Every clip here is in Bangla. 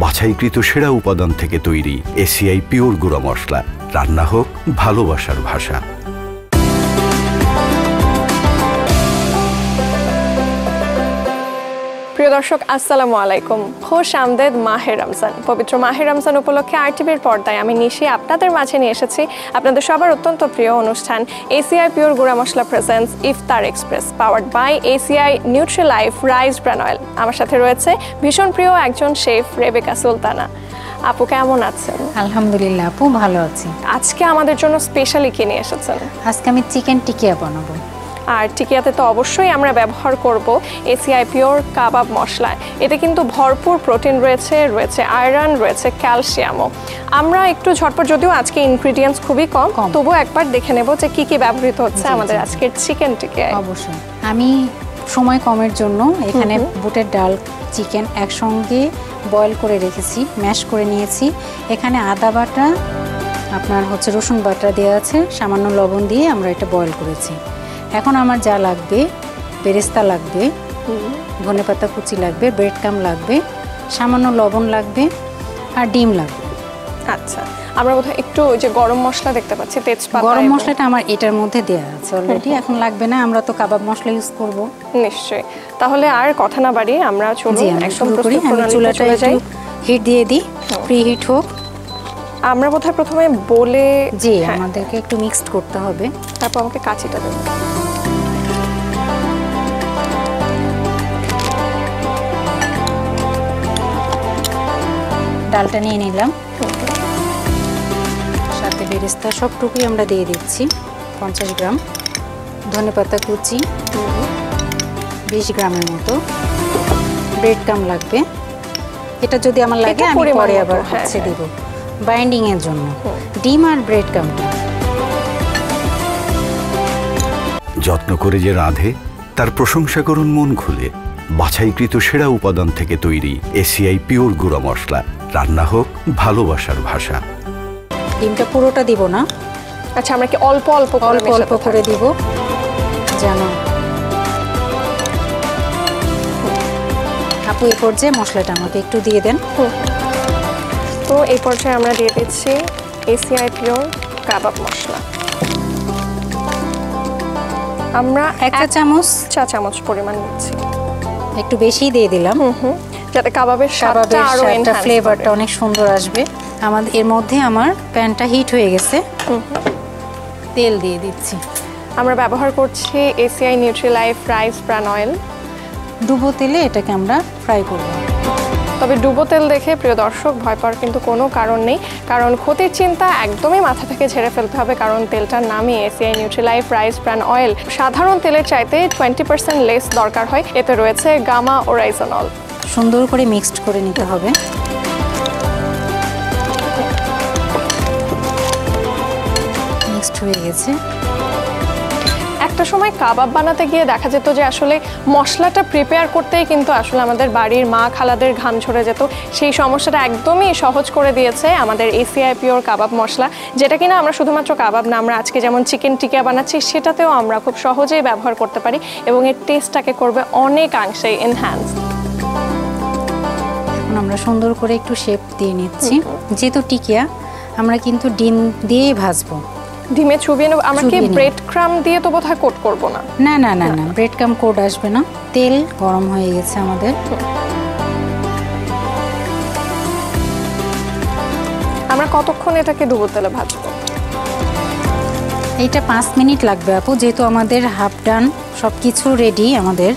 বাছাইকৃত সেরা উপাদান থেকে তৈরি এসিআই পিওর গুঁড়া মশলা। রান্না হোক ভালোবাসার ভাষা। প্রিয় দর্শক, আসসালামু আলাইকুম। খুশ আমদেদ মাহে রমজান। পবিত্র মাহে রমজান উপলক্ষে আরটিভির পর্দায় আমি নিশি আপনাদের মাঝে নিয়ে এসেছি আপনাদের সবার অত্যন্ত প্রিয় অনুষ্ঠান এসিআই পিওর গুঁড়া মশলা presents Iftar express, powered by ACI Nutrilife rice bran oil. আমার সাথে রয়েছে ভীষণ প্রিয় একজন শেফ রেবেকা সুলতানা। আপু কেমন আছেন? আলহামদুলিল্লাহ আপু, ভালো আছি। আজকে আমাদের জন্য স্পেশালি কি নিয়ে এসেছেন? আজকে আমি চিকেন টিকিয়া বানাবো। আর টিকিয়াতে তো অবশ্যই আমরা ব্যবহার করব এসিআই পিওর কাবাব মশলা। এতে কিন্তু ভরপুর প্রোটিন রয়েছে, আয়রন, রয়েছে ক্যালসিয়ামও। আমরা একটু ঝটপট, যদিও আজকে ইনগ্রিডিয়েন্টস খুবই কম, তবুও একবার দেখে নেব যে কি কি ব্যবহৃত হচ্ছে আমাদের আজকের চিকেন টিকিয়ায়। অবশ্যই আমি সময় কমের জন্য এখানে বুটের ডাল, চিকেন একসঙ্গে বয়েল করে রেখেছি, ম্যাশ করে নিয়েছি। এখানে আদা বাটা, আপনার রসুন বাটা দেওয়া আছে, সামান্য লবণ দিয়ে আমরা এটা বয়েল করেছি। এখন আমার যা লাগবে, বেরেস্তা লাগবে, ধনেপাতা কুচি লাগবে, ব্রেড ক্রাম্ব লাগবে, সামান্য লবণ লাগবে, আর ডিম লাগবে। আচ্ছা, আমরা বোধহয় একটু যে গরম মশলা দেখতে পাচ্ছি, তেজপাতা। গরম মশলাটা আমার এটার মধ্যে দেওয়া আছে অলরেডি, এখন লাগবে না, আমরা তো কাবাব মশলা ইউজ করব। নিশ্চয়ই। তাহলে আর কথা না বাড়িয়ে আমরা চলুন একদম প্রস্তুত প্রণালীতে চুলাটা চলে যাই। হিট দিয়ে দিই, প্রি হিট হোক। আমরা বোধহয় প্রথমে বলে আমাদেরকে একটু মিক্সড করতে হবে। তারপর আমাকে কাঁচিটা দেবো। ডালটা নিয়ে নিলাম, সাথে বেরেস্তা সবটুকুই আমরা দিয়ে দিচ্ছি। 50 গ্রাম ধনেপাতা কুচি, 20 গ্রামের মতো ব্রেড ক্রাম্ব লাগবে। এটা যদি আমার লাগে আমি পরে আবার দিব বাইন্ডিং এর জন্য। ডিম আর ব্রেড ক্রাম্ব যত্ন করে যে রাঁধে তার প্রশংসা করুন মন খুলে। বাছাইকৃত সেরা উপাদান থেকে তৈরি এসিআই পিওর গুঁড়া মশলা। রান্না হোক ভালোবাসার ভাষা। ডিমটা পুরোটা দিব না। আচ্ছা, আমরা কি অল্প অল্প করে দিব যেন। আপু এই পর্যায়ে মশলাটা আমাকে একটু দিয়ে দেন। তো এই পর্যায়ে আমরা দিয়ে দিচ্ছি এসিআই পিওর কাবাব মশলা। আমরা চা চামচ পরিমাণ নিচ্ছি। একটু বেশি দিয়ে দিলাম যাতে কাবাবের স্বাদটা আরো এনহ্যান্স, ফ্লেভারটা অনেক সুন্দর আসবে। আমাদের এর মধ্যে আমার প্যানটা হিট হয়ে গেছে, তেল দিয়ে দিচ্ছি। আমরা ব্যবহার করছি ACI Nutrilife rice bran oil. ডুবো তেলে এটাকে আমরা ফ্রাই করব। তবে ডুবো তেল দেখে প্রিয় দর্শক ভয় পাওয়ার কিন্তু কোনো কারণ নেই, কারণ ক্ষতির চিন্তা একদমই মাথা থেকে ঝেড়ে ফেলতে হবে, কারণ তেলটার নামই ACI Nutrilife rice bran oil. সাধারণ তেলের চাইতে 20% লেস দরকার হয়। এতে রয়েছে গামা ওরাইজনল। সুন্দর করে মিক্সড করে নিতে হবে। মিক্সড হয়ে গেছে। একটা সময় কাবাব বানাতে গিয়ে দেখা যেত যে আসলে মশলাটা প্রিপেয়ার করতেই কিন্তু আসলে আমাদের বাড়ির মা খালাদের ঘাম ঝরে যেত। সেই সমস্যাটা একদমই সহজ করে দিয়েছে আমাদের এসিআই পিওর কাবাব মশলা, যেটা কিনা আমরা শুধুমাত্র কাবাব না, আমরা আজকে যেমন চিকেন টিকিয়া বানাচ্ছি সেটাতেও আমরা খুব সহজেই ব্যবহার করতে পারি এবং এর টেস্টটাকে করবে অনেকাংশেই এনহ্যান্স। এখন আমরা সুন্দর করে একটু শেপ দিয়ে নিচ্ছি। যেহেতু টিকিয়া আমরা কিন্তু ডিম দিয়েই ভাজবো। ডিমে চুবিয়ে নেব। আমরা কি ব্রেড ক্রাম্ব দিয়ে তো বোধহয় কোট করব না? না না না না, ব্রেড ক্রাম্ব কোট আসবে না। তেল গরম হয়ে গেছে আমাদের। আমরা কতক্ষণ এটাকে ডুবো তেলে ভাজবো? এইটা 5 মিনিট লাগবে আপু, যেহেতু আমাদের হাফ ডান সব কিছু রেডি, আমাদের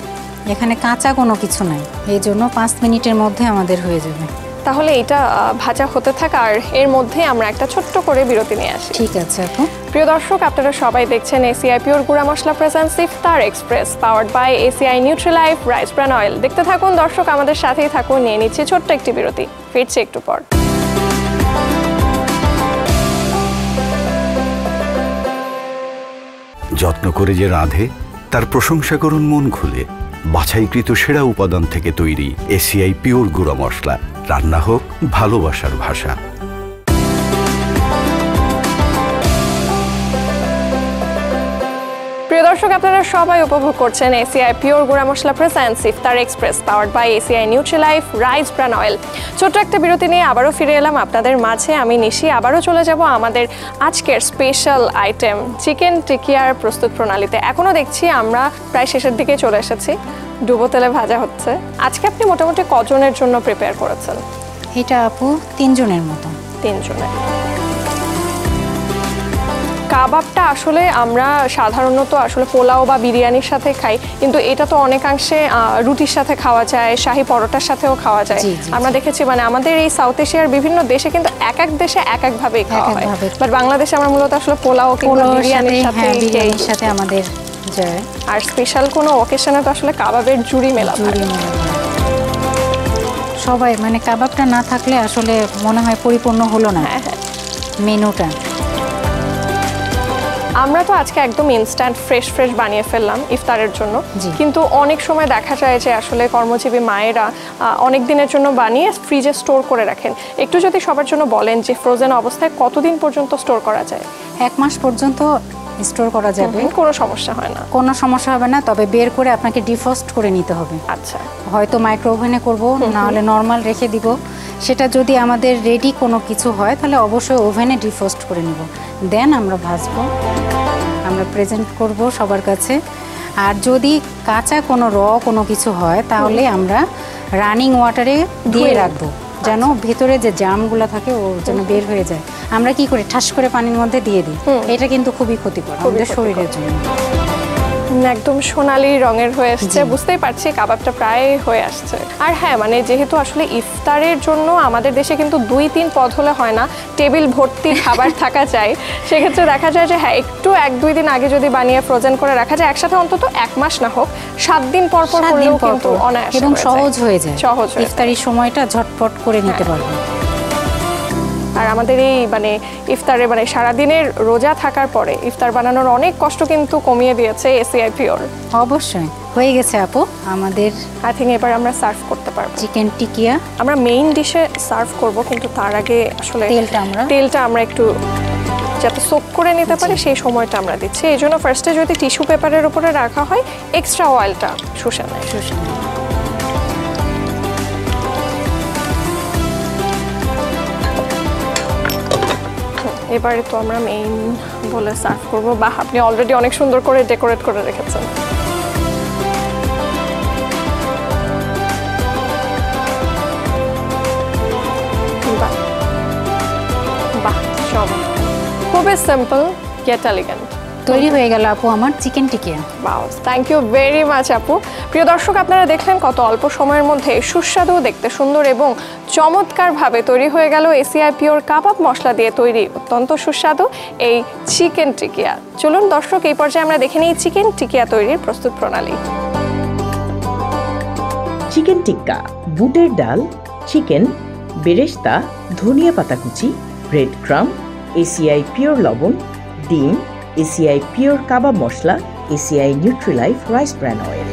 এখানে কাঁচা কোনো কিছু নাই, এই জন্য 5 মিনিটের মধ্যে আমাদের হয়ে যাবে। তাহলে এটা ভাজা হতে থাক, আর এর মধ্যে আমরা একটা ছোট্ট করে বিরতি নিয়ে আসি। ঠিক আছে আপু। প্রিয় দর্শক, আপনারা সবাই দেখছেন এসিআই পিওর গুঁড়া মশলা presents Iftar express, powered by ACI Nutrilife rice bran oil. দেখতে থাকুন দর্শক, আমাদের সাথেই থাকুন। নিয়ে নিচ্ছি ছোট্ট একটি বিরতি, ফিরছি একটু পর। যত্ন করে যে রাঁধে তার প্রশংসা করুন মন খুলে। বাছাইকৃত সেরা উপাদান থেকে তৈরি এসিআই পিওর গুঁড়া মশলা। রান্না হোক ভালোবাসার ভাষা। প্রিয় দর্শক, আপনারা সবাই উপভোগ করছেন এসিআই পিওর গুঁড়া মশলা presents Iftar express powered by ACI Nutrilife rice bran oil. ছোট্ট একটা বিরতি নিয়ে আবারও ফিরে এলাম আপনাদের মাঝে। আমি নিশি আবারও চলে যাব আমাদের আজকের স্পেশাল আইটেম চিকেন টিকিয়ার প্রস্তুত প্রণালীতে। এখনও দেখছি আমরা প্রায় শেষের দিকে চলে এসেছি। ডুবো তেলে ভাজা হচ্ছে। আজকে আপনি মোটামুটি কজনের জন্য প্রিপেয়ার করেছেন? এটা আপু 3 জনের মতো। 3 জনের। কাবাবটা আসলে আমরা সাধারণত আসলে পোলাও বা বিরিয়ানির সাথে খাই, কিন্তু এটা তো অনেকাংশে রুটির সাথে খাওয়া যায়, শাহী পরোটার সাথেও খাওয়া যায়। আমরা দেখেছি মানে আমাদের এই সাউথ এশিয়ার বিভিন্ন দেশে কিন্তু এক এক দেশে এক এক ভাবেই খাওয়া হয়, বাট বাংলাদেশে আমরা মূলত আসলে পোলাও কিংবা বিরিয়ানির সাথে আমাদের যায়। আর স্পেশাল কোনো অকেশনে তো আসলে কাবাবের জুড়ি মেলা। সবাই মানে কাবাবটা না থাকলে আসলে মনে হয় পরিপূর্ণ হলো না মেনুটা। আমরা তো আজকে একদম ইনস্ট্যান্ট ফ্রেশ বানিয়ে ফেললাম ইফতারের জন্য, কিন্তু অনেক সময় দেখা যায় যে আসলে কর্মজীবী মায়েরা অনেক দিনের জন্য বানিয়ে ফ্রিজে স্টোর করে রাখেন। একটু যদি সবার জন্য বলেন যে ফ্রোজেন অবস্থায় কতদিন পর্যন্ত স্টোর করা যায়? 1 মাস পর্যন্ত স্টোর করা যাবে, কোনো সমস্যা হয় না। কোনো সমস্যা হবে না, তবে বের করে আপনাকে ডিফ্রস্ট করে নিতে হবে। আচ্ছা, হয়তো মাইক্রো ওভেনে করবো, না হলে নর্মাল রেখে দিব। সেটা যদি আমাদের রেডি কোনো কিছু হয় তাহলে অবশ্যই ওভেনে ডিফ্রস্ট করে নিব, দেন আমরা ভাজবো, আমরা প্রেজেন্ট করব সবার কাছে। আর যদি কাঁচা কোনো কোনো কিছু হয় তাহলে আমরা রানিং ওয়াটারে দিয়ে রাখবো, যেন ভেতরে যে জামগুলো থাকে ও যেন বের হয়ে যায়। আমরা কি করি, ঠাস করে পানির মধ্যে দিয়ে দিই, এটা কিন্তু খুবই ক্ষতিকর আমাদের শরীরের জন্য। একদম সোনালি রঙের হয়ে আসছে, বুঝতেই পারছি কাবাবটা প্রায় হয়ে আসছে। আর হ্যাঁ, মানে যেহেতু আসলে ইফতারের জন্য আমাদের দেশে কিন্তু 2-3 পদ হলে হয় না, টেবিল ভর্তি খাবার থাকা যায়। সেক্ষেত্রে দেখা যায় যে হ্যাঁ, একটু 1-2 দিন আগে যদি বানিয়ে ফ্রোজেন করে রাখা যায়, একসাথে অন্তত 1 মাস না হোক 7 দিন পর করলেও কিন্তু অনায়াসে এবং সহজ হয়ে যায়। ইফতারির সময়টা ঝটপট করে নিতে পারবো। আর আমাদের এই মানে ইফতারে মানে সারাদিনের রোজা থাকার পরে ইফতার বানানোর অনেক কষ্ট কিন্তু কমিয়ে দিয়েছে এসিআই পিওর। অবশ্যই হয়ে গেছে আপু আমাদের। আই থিঙ্ক এবার আমরা সার্ভ করতে পারবো চিকেন টিকিয়া। আমরা মেইন ডিশে সার্ভ করব, কিন্তু তার আগে আসলে তেলটা আমরা একটু যাতে সোক করে নিতে পারে সেই সময়টা আমরা দিচ্ছি। এই জন্য ফার্স্টে যদি টিস্যু পেপারের উপরে রাখা হয়, এক্সট্রা অয়েলটা শুষে নেয়। এবারে তো আমরা মেইন বলে সার্ভ করবো। বা আপনি অলরেডি অনেক সুন্দর করে ডেকোরেট করে রেখেছেন। বাহ, খুবই সিম্পল ইয়েট এলিগেন্ট। তৈরি হয়ে গেল আপু আমার চিকেন টিকিয়া। বাও, থ্যাংক ইউ ভেরি মাচ আপু। প্রিয় দর্শক, আপনারা দেখলেন কত অল্প সময়ের মধ্যে সুস্বাদু, দেখতে সুন্দর এবং চমৎকারভাবে তৈরি হয়ে গেল এসিআই পিওর কাবাব মশলা দিয়ে তৈরি অত্যন্ত সুস্বাদু এই চিকেন টিকিয়া। চলুন দর্শক, এই পর্যায়ে আমরা দেখে নিই চিকেন টিকিয়া তৈরির প্রস্তুত প্রণালী। চিকেন টিক্কা: বুটের ডাল, চিকেন, বেরেস্তা, ধনিয়া পাতা কুচি, ব্রেড ক্রাম, এসিআই পিওর লবণ, ডিম, এসিআই পিওর কাবাব মশলা, ACI Nutrilife rice bran oil.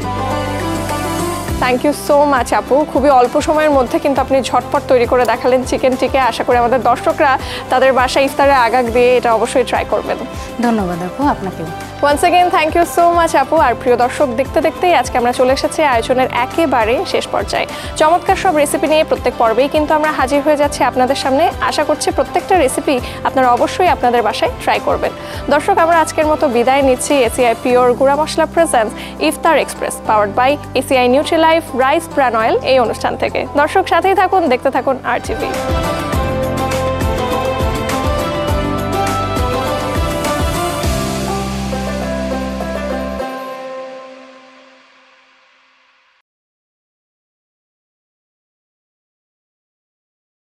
Thank you so much আপু। খুবই অল্প সময়ের মধ্যে কিন্তু আপনি ঝটপট তৈরি করে দেখালেন চিকেন টিকা। আশা করি আমাদের দর্শকরা তাদের বাসায় ইফতারে আগাগ দিয়ে এটা অবশ্যই ট্রাই করবেন। ধন্যবাদ আপু আপনাকেও। Once again thank you so much আপু। আর প্রিয় দর্শক, দেখতে দেখতেই আজকে আমরা চলে এসেছি আয়োজনের একেবারে শেষ পর্যায়ে। চমৎকার সব রেসিপি নিয়ে প্রত্যেক পর্বেই কিন্তু আমরা হাজির হয়ে যাচ্ছি আপনাদের সামনে। আশা করছি প্রত্যেকটা রেসিপি আপনারা অবশ্যই আপনাদের বাসায় ট্রাই করবেন। দর্শক, আমরা আজকের মতো বিদায় নিচ্ছি এসিআই পিওর গুঁড়া মশলা presents Iftar express powered by ACI Nutrilife rice bran oil এই অনুষ্ঠান থেকে। দর্শক, সাথেই থাকুন, দেখতে থাকুন RTV।